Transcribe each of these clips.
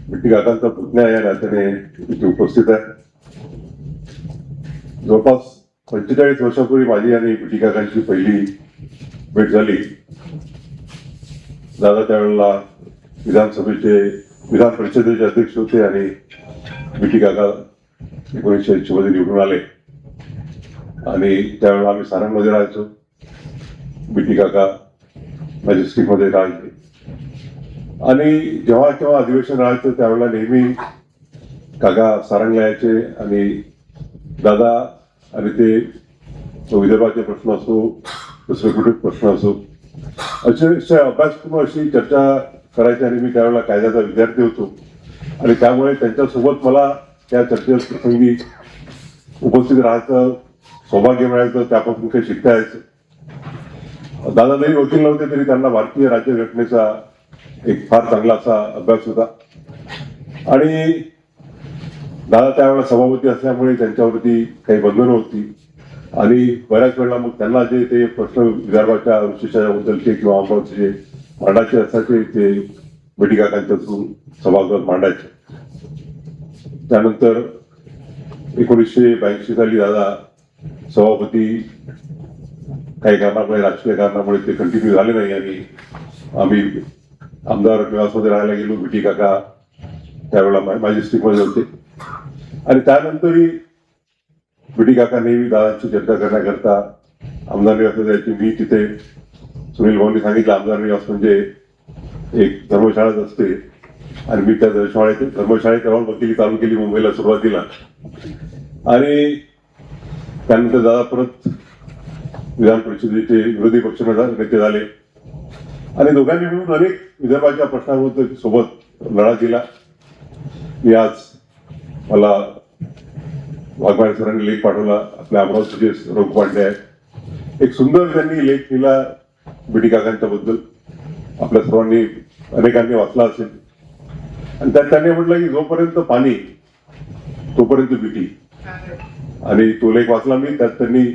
बिट्टी काकांचा पुतण्या या नात्याने इथे उपस्थित आहे. जवळपास 45 वर्षापूर्वी माझी आणि बिट्टी काकांची पहिली भेट झाली. दादा त्यावेळेला विधान परिषदेचे अध्यक्ष होते आणि बिट्टी काका 1980 मध्ये निवडून आले आणि त्यावेळेला आम्ही सारंगमध्ये राहायचो. बिट्टी काका मॅजेस्टिक मध्ये राहायचे आणि जेव्हा केव्हा अधिवेशन राहायचं त्यावेळेला नेहमी काका सारंगला यायचे आणि दादा आणि ते विदर्भाचे प्रश्न असो दुसरे कुठे प्रश्न असो अतिशय अभ्यासपूर्ण अशी चर्चा करायची आणि मी त्यावेळेला कायद्याचा विद्यार्थी होतो आणि त्यामुळे त्यांच्यासोबत मला त्या चर्चेत प्रसंगी उपस्थित राहायचं सौभाग्य मिळायचं, त्यापासून काही शिकता यायचं. दादा जरी वकील नव्हते तरी त्यांना भारतीय राज्यघटनेचा एक फार चांगला असा अभ्यास होता आणि दादा त्यावेळेला सभापती असल्यामुळे त्यांच्यावरती काही बंधनं होती आणि बऱ्याच वेळेला मग त्यांना जे ते प्रश्न विदर्भाच्या विशेषाबद्दलचे किंवा अमरावतीचे मांडायचे असायचे ते बिट्टी काकांच्या थ्रू सभागृहात मांडायचे. त्यानंतर 1982 साली दादा सभापती काही कारणामुळे राजकीय कारणामुळे ते कंटिन्यू झाले नाही आणि आम्ही आमदार निवासमध्ये राहायला गेलो. बिट्टी काका त्यावेळेला मॅजेस्टिक मध्ये होते आणि त्यानंतरही बिट्टी काका नेहमी दादांची चर्चा करण्याकरता आमदार निवासात जायची. मी तिथे सुनील भाऊंनी सांगितलं आमदार निवास म्हणजे एक धर्मशाळाच असते आणि मी त्या धर्मशाळेत राहून वकिली चालू केली मुंबईला सुरुवातीला आणि त्यानंतर दादा परत विधान परिषदेचे विरोधी पक्ष नेते झाले आणि दोघांनी मिळून अनेक विदर्भाच्या प्रश्नांबद्दल सोबत लढा दिला. मी आज मला वाघमारे सरांनी लेख पाठवला आपल्या अमरावतीचे रघु पांडे आहे. एक सुंदर त्यांनी लेख लिहिला बिट्टी काकांच्या बद्दल, आपल्या सर्वांनी अनेकांनी वाचला असेल आणि त्यात त्यांनी म्हटलं की जोपर्यंत पाणी तोपर्यंत बिट्टी आणि तो लेख वाचला मी. त्यात त्यांनी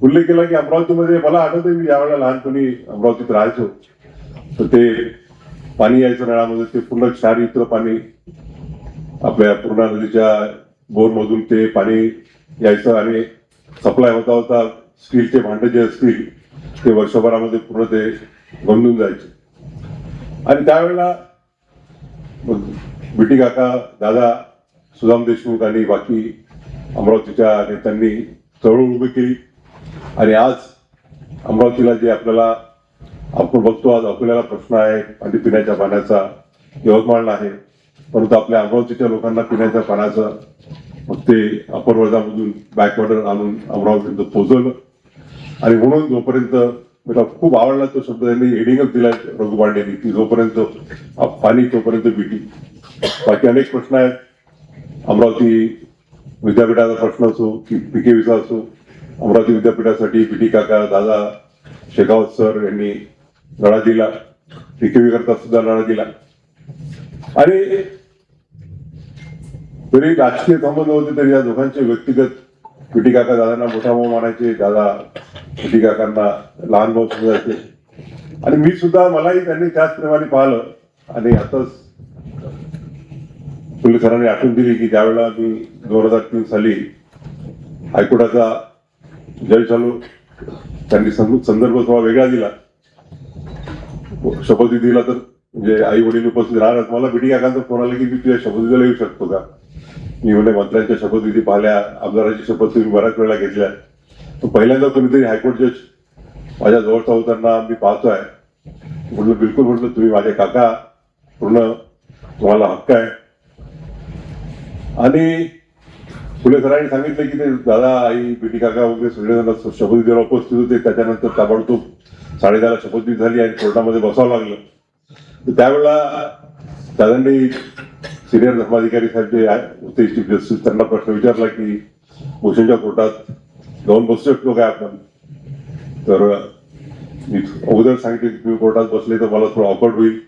उल्लेख केला की अमरावतीमध्ये मला आठवतंय मी ज्यावेळेला लहानपणी अमरावतीत राहायचो तर ते पाणी यायचं नळामध्ये ते पूर्ण क्षारयुक्त पाणी आपल्या पूर्णा नदीच्या बोरमधून ते पाणी यायचं आणि सप्लाय होता होता स्टीलचे भांडे जे असतील ते वर्षभरामध्ये पूर्ण ते गंजून जायचे आणि त्यावेळेला बिट्टी काका दादा सुदाम देशमुख आणि बाकी अमरावतीच्या नेत्यांनी चळवळ उभी केली आणि आज अमरावतीला जे आपल्याला आपण बघतो आज आपल्याला प्रश्न आहे आणि पिण्याच्या पाण्याचा यवतमाळला आहे परंतु आपल्या अमरावतीच्या लोकांना पिण्याच्या पाण्याचा मग ते अपर वर्धामधून बॅकवॉटर आणून अमरावतीपर्यंत पोहोचवलं आणि म्हणून जोपर्यंत मला खूप आवडला तो शब्द त्यांनी हेडिंगच दिलाय रघु पांडेंनी की जोपर्यंत पाणी तोपर्यंत बिटी. बाकी अनेक प्रश्न आहेत. अमरावती विद्यापीठाचा प्रश्न असो की PKVचा असो, अमरावती विद्यापीठासाठी बिट्टी काका दादा शेखावत सर यांनी लढा दिला. PKV करता सुद्धा लढा दिला आणि तरी राजकीय संबंध होते तरी या दोघांचे व्यक्तिगत बिट्टी काका दादांना मोठा भाऊ मानायचे, दादा बिट्टी काकांना लहान भाऊ समजायचे आणि मी सुद्धा मलाही त्यांनी त्याच प्रेमाने पाहिलं आणि आताच फुले सरांनी आठवण दिली की ज्यावेळेला मी 2003 साली हायकोर्टाचा जज झालो त्यांनी संदर्भ थोडा वेगळा दिला. शपथविधीला तर म्हणजे आई वडील उपस्थित राहणार मला बिट्टी काकांचा फोन आला की मी तुझ्या शपथविधीला येऊ शकतो का. मी म्हणजे मंत्र्यांच्या शपथविधी पाहिल्या, आमदाराची शपथ तुम्ही बऱ्याच वेळा घेतल्या. पहिल्यांदा कोणीतरी हायकोर्ट जज माझ्या जवळचा होताना मी पाहतोय म्हटलं बिलकुल म्हटलं तुम्ही माझे काका पूर्ण तुम्हाला हक्क आहे आणि फुले सरांनी सांगितलं की ते दादा आई बिट्टी काका वगैरे सगळेजण शपथविधीला उपस्थित होते. त्याच्यानंतर ताबडतोब 10:30 शपथविधी झाली आणि कोर्टामध्ये बसावं लागलं. तर त्यावेळेला दादांनी सिनियर धर्माधिकारी साहेब जे होते चीफ जस्टिस त्यांना प्रश्न विचारला की भूषणच्या कोर्टात जाऊन बसू शकतो काय आपण. तर मी अगोदर सांगितलं की तुम्ही कोर्टात बसले तर मला थोडं ऑकवर्ड होईल.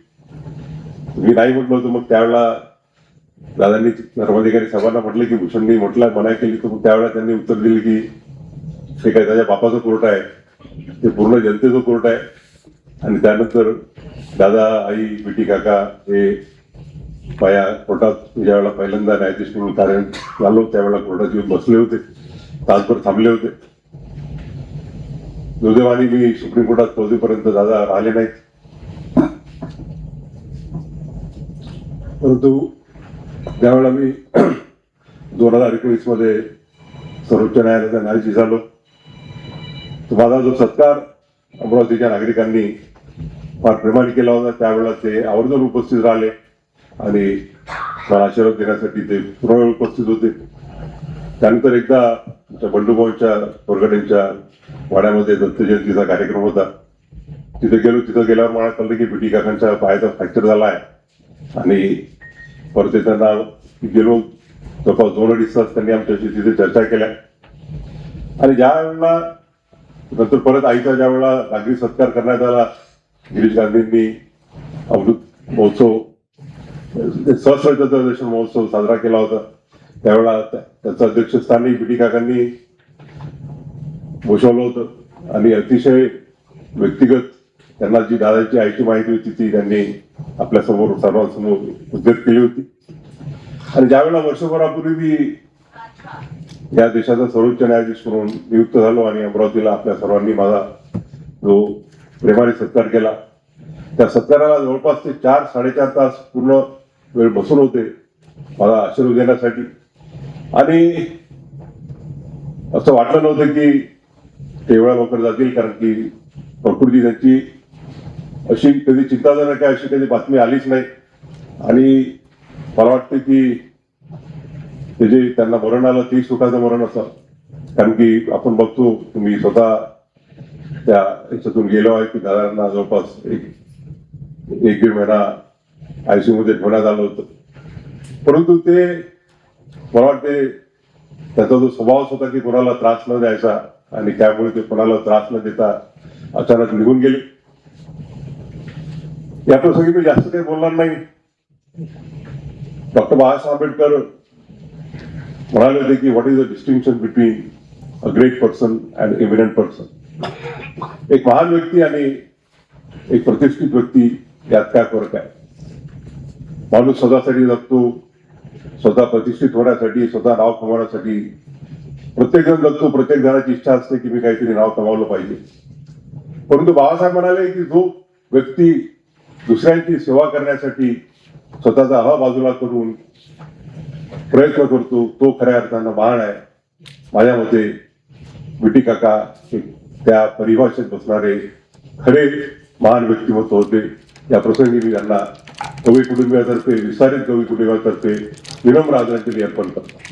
मी नाही म्हटलं होतं. मग त्यावेळेला दादांनी धर्माधिकारी साहेबांना म्हटलं की भूषणनी म्हटलं मनाई केली तर मग त्यावेळेला त्यांनी उत्तर दिले की ते काय त्याच्या बापाचं कोर्ट आहे, ते पूर्ण जनतेचं कोर्ट आहे आणि त्यानंतर दादा आई बिट्टी काका हे पाया कोर्टात ज्यावेळेला पहिल्यांदा न्यायाधीश म्हणून कार्य झालो त्यावेळेला कोर्टात येऊन बसले होते, तासभर थांबले होते. दुर्दैवाने मी सुप्रीम कोर्टात पोहोचेपर्यंत दादा राहिले नाहीत. परंतु ज्यावेळेला मी 2019 मध्ये सर्वोच्च न्यायालयाचा न्यायाधीश झालो, तर माझा जो सत्कार अमरावतीच्या नागरिकांनी फार प्रेमाने केला होता, त्यावेळेला ते आवर्जून उपस्थित राहिले आणि मला आशीर्वाद देण्यासाठी ते पूर्ण उपस्थित होते. त्यानंतर एकदा बंडूभाऊंच्या बोरगडेंच्या वाड्यामध्ये दत्त जयंतीचा कार्यक्रम होता. तिथे गेल्यावर मला कळलं की बीटी काकांच्या पायाचा फ्रॅक्चर झाला आहे आणि परत त्यांना गेलो. जवळपास 2-2.5 तास त्यांनी आमच्याशी तिथे चर्चा केल्या आणि ज्या वेळेला नंतर परत आईचा ज्या वेळेला नागरिक सत्कार करण्यात आला, गिरीश गांधींनी अमृत महोत्सव सहस्त्र दर्शन महोत्सव साजरा केला होता, त्यावेळेला त्याचं अध्यक्षस्थानी बीटी काकांनी बसवलं होतं आणि अतिशय व्यक्तिगत त्यांना जी दादाची आईची माहिती होती ती त्यांनी आपल्या समोर सर्वांसमोर उद्धृत केली होती. आणि ज्यावेळेला वर्षभरापूर्वी मी या देशाचा सर्वोच्च न्यायाधीश म्हणून नियुक्त झालो आणि अमरावतीला आपल्या सर्वांनी माझा जो प्रेमाने सत्कार केला, त्या सत्काराला जवळपास ते 4-4.5 तास पूर्ण वेळ बसून होते मला आशीर्वाद देण्यासाठी. आणि असं वाटलं नव्हतं की ते एवढ्या लवकर जातील, कारण की प्रकृती त्यांची अशी कधी चिंताजनक आहे अशी कधी बातमी आलीच नाही. आणि मला वाटतं की ते जे त्यांना मरण आलं ते सुखाचं मरण असं, कारण की आपण बघतो तुम्ही स्वतः त्या याच्यातून गेलो आहे की दादांना जवळपास एक 1-1.5 महिना ICU मध्ये ठेवण्यात आलं होतं. परंतु ते मला वाटते त्याचा जो स्वभाव होता की कोणाला त्रास न द्यायचा आणि त्यामुळे ते कोणाला त्रास न देता अचानक निघून गेले. या प्रसंगी मी जास्त काही बोलणार नाही. डॉक्टर बाबासाहेब आंबेडकर म्हणाले होते की what is the distinction between a great person and eminent person. एक महान व्यक्ती आणि एक प्रतिष्ठित व्यक्ती यात काय फरक आहे. माणूस स्वतःसाठी जगतो, स्वतः प्रतिष्ठित होण्यासाठी, स्वतः नाव कमावण्यासाठी प्रत्येक जण जगतो. प्रत्येक जणाची इच्छा असते की मी काहीतरी नाव कमावलं पाहिजे. परंतु बाबासाहेब म्हणाले की जो व्यक्ती दुसऱ्यांची सेवा करण्यासाठी स्वतःचा हा बाजूला करून प्रयत्न करतो तो खऱ्या अर्थानं महान आहे. माझ्या मते बीटी काका त्या परिभाषेत बसणारे खरे महान व्यक्तिमत्व होते. या प्रसंगी मी त्यांना कवी कुटुंबियातर्फे, विस्तारित कवी कुटुंबियातर्फे विनम्र आदरांजली अर्पण करतो.